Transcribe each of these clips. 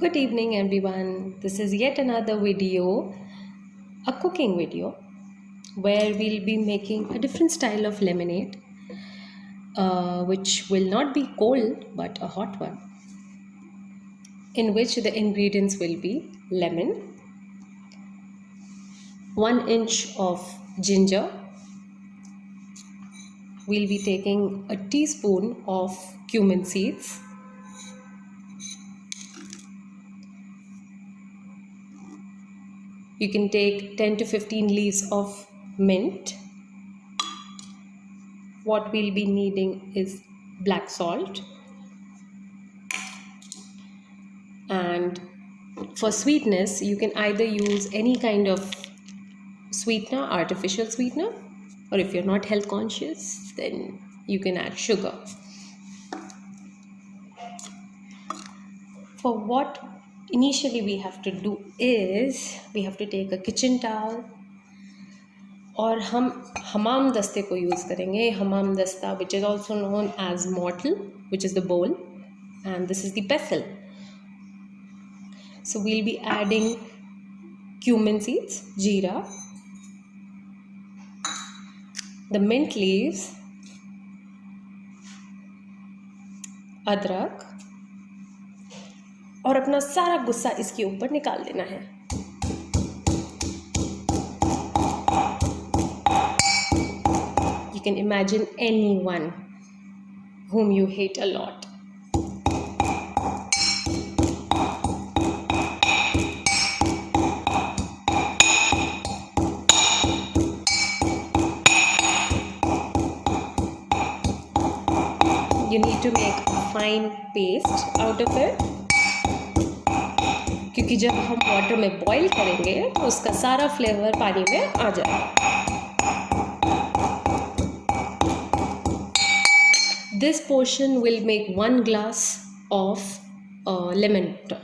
Good evening, everyone. This is yet another video, a cooking video, where we'll be making a different style of lemonade, which will not be cold but a hot one, in which the ingredients will be lemon, 1 inch of ginger. We'll be taking a teaspoon of cumin seeds, you can take 10 to 15 leaves of mint. What we'll be needing is black salt, and for sweetness you can either use any kind of sweetener, artificial sweetener, or if you're not health conscious then you can add sugar. For what initially we have to do is we have to take a kitchen towel, और हम हमाम दस्ते को use करेंगे. हमाम दस्ता, which is also known as mortar, which is the bowl, and this is the pestle. So we'll be adding cumin seeds, jeera, the mint leaves, अदरक, और अपना सारा गुस्सा इसके ऊपर निकाल देना है. You can imagine anyone whom you hate a lot. You need to make a fine paste out of it, क्योंकि जब हम वाटर में बॉईल करेंगे तो उसका सारा फ्लेवर पानी में आ जाएगा. This portion will make 1 glass of lemon water.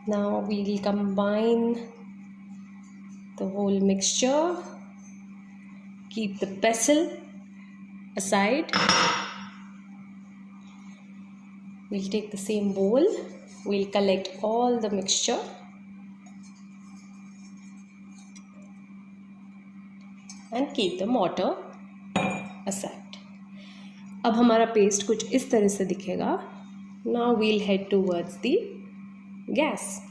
Now we will combine the whole mixture. Keep the pestle aside. We'll take the same bowl. We'll collect all the mixture. And keep the mortar aside. अब हमारा paste कुछ इस तरह से दिखेगा. Now we'll head towards the gas.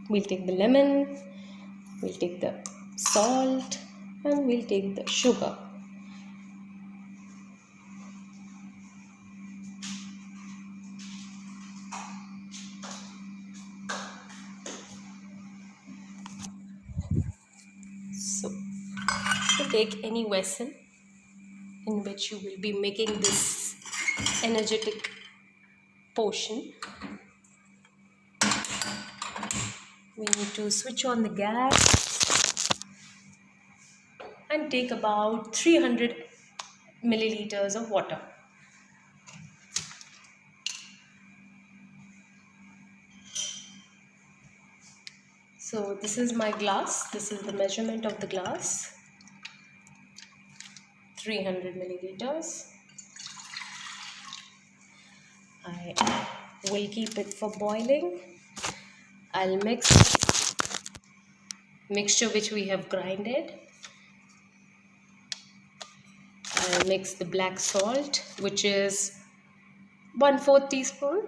We'll take the lemon, we'll take the salt, and we'll take the sugar. So, take any vessel in which you will be making this energetic potion. We need to switch on the gas and take about 300 milliliters of water. So this is my glass. This is the measurement of the glass. 300 milliliters. I will keep it for boiling. I'll mix mixture which we have grinded. I'll mix the black salt, which is 1/4 teaspoon,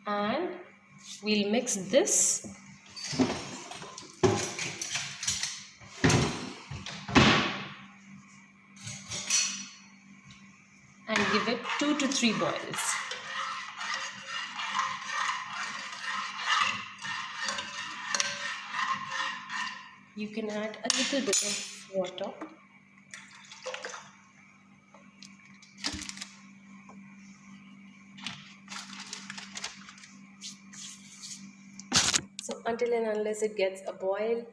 and we'll mix this and give it 2 to 3 boils. You can add a little bit of water. So until and unless it gets a boil,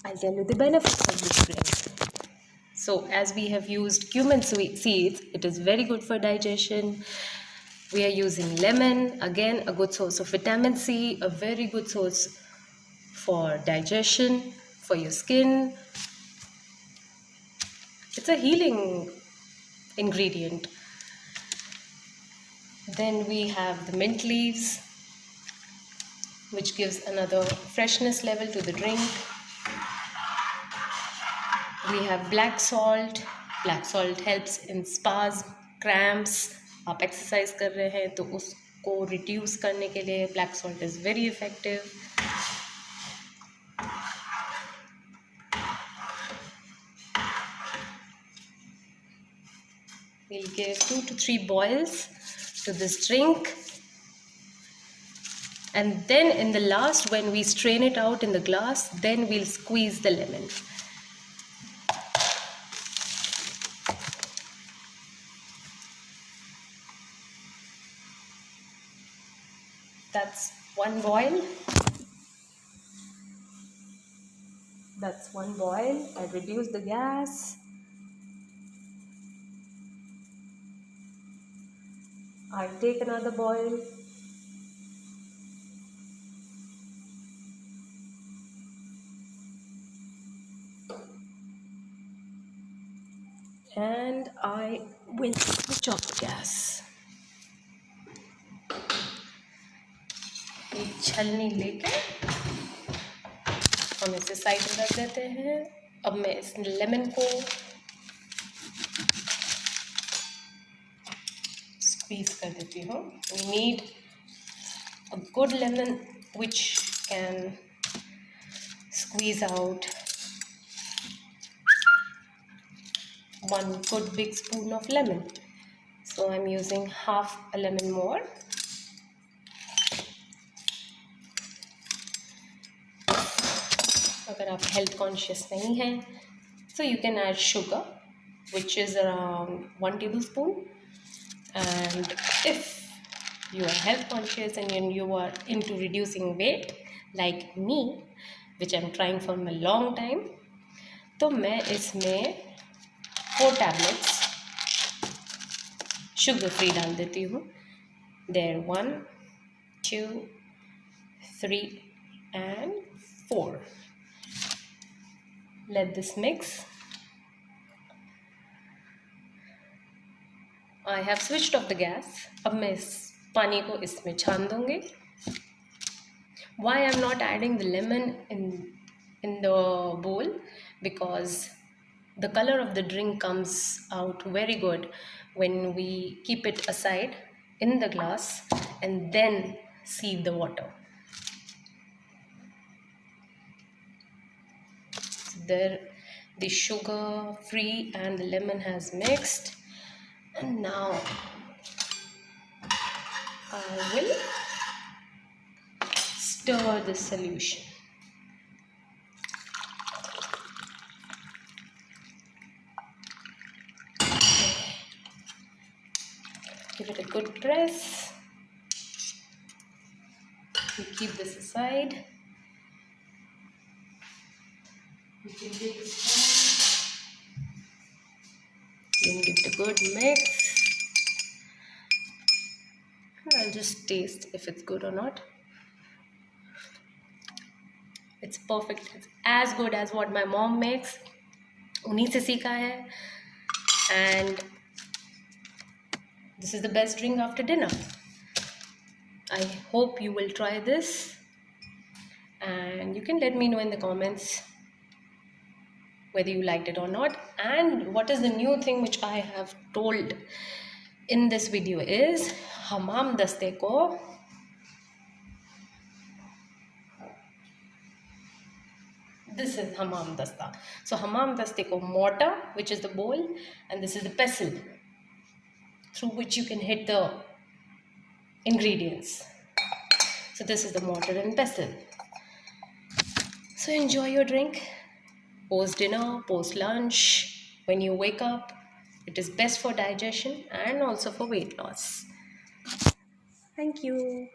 I'll tell you the benefits of this drink. So as we have used cumin seeds, it is very good for digestion. We are using lemon, again a good source of vitamin C, a very good source for digestion, for your skin. It's a healing ingredient. Then we have the mint leaves, which gives another freshness level to the drink. We have black salt. Black salt helps in spasm, cramps. आप exercise कर रहे हैं तो उसको reduce करने के लिए black salt is very effective. We'll give 2 to 3 boils to this drink. And then in the last, when we strain it out in the glass, then we'll squeeze the lemon. That's one boil. That's one boil. I reduce the gas. I'll take another boil. And I will switch off the gas. एक छलनी लेके हम इसे side में रख देते हैं. अब मैं इस लेमन को स्क्वीज कर देती हूँ. We need a good lemon which can squeeze out one good big spoon of lemon. So I'm using half a lemon more. अगर आप health conscious नहीं हैं, so you can add sugar, which is around 1 tablespoon. And if you are health conscious and you are into reducing weight like me, which I'm trying for a long time, तो मैं इसमें 4 tablets sugar free डाल देती हूँ. There 1, 2, 3 and 4. Let this mix. I have switched off the gas. अब मैं इस पानी को इसमें छान दूँगी. Why I'm not adding the lemon in the bowl? Because the color of the drink comes out very good when we keep it aside in the glass and then sieve the water. There, the sugar free and the lemon has mixed, and now I will stir the solution. Give it a good press. We keep this aside. You can take a spoon and give it a good mix. I'll just taste if it's good or not. It's perfect. It's as good as what my mom makes. उन्हीं से सीखा है. And this is the best drink after dinner. I hope you will try this. And you can let me know in the comments whether you liked it or not. And what is the new thing which I have told in this video is hammam daste ko this is hammam dasta. So hammam daste ko mortar, which is the bowl, and this is the pestle through which you can hit the ingredients. So this is the mortar and pestle. So enjoy your drink post dinner, post lunch, when you wake up. It is best for digestion and also for weight loss. Thank you.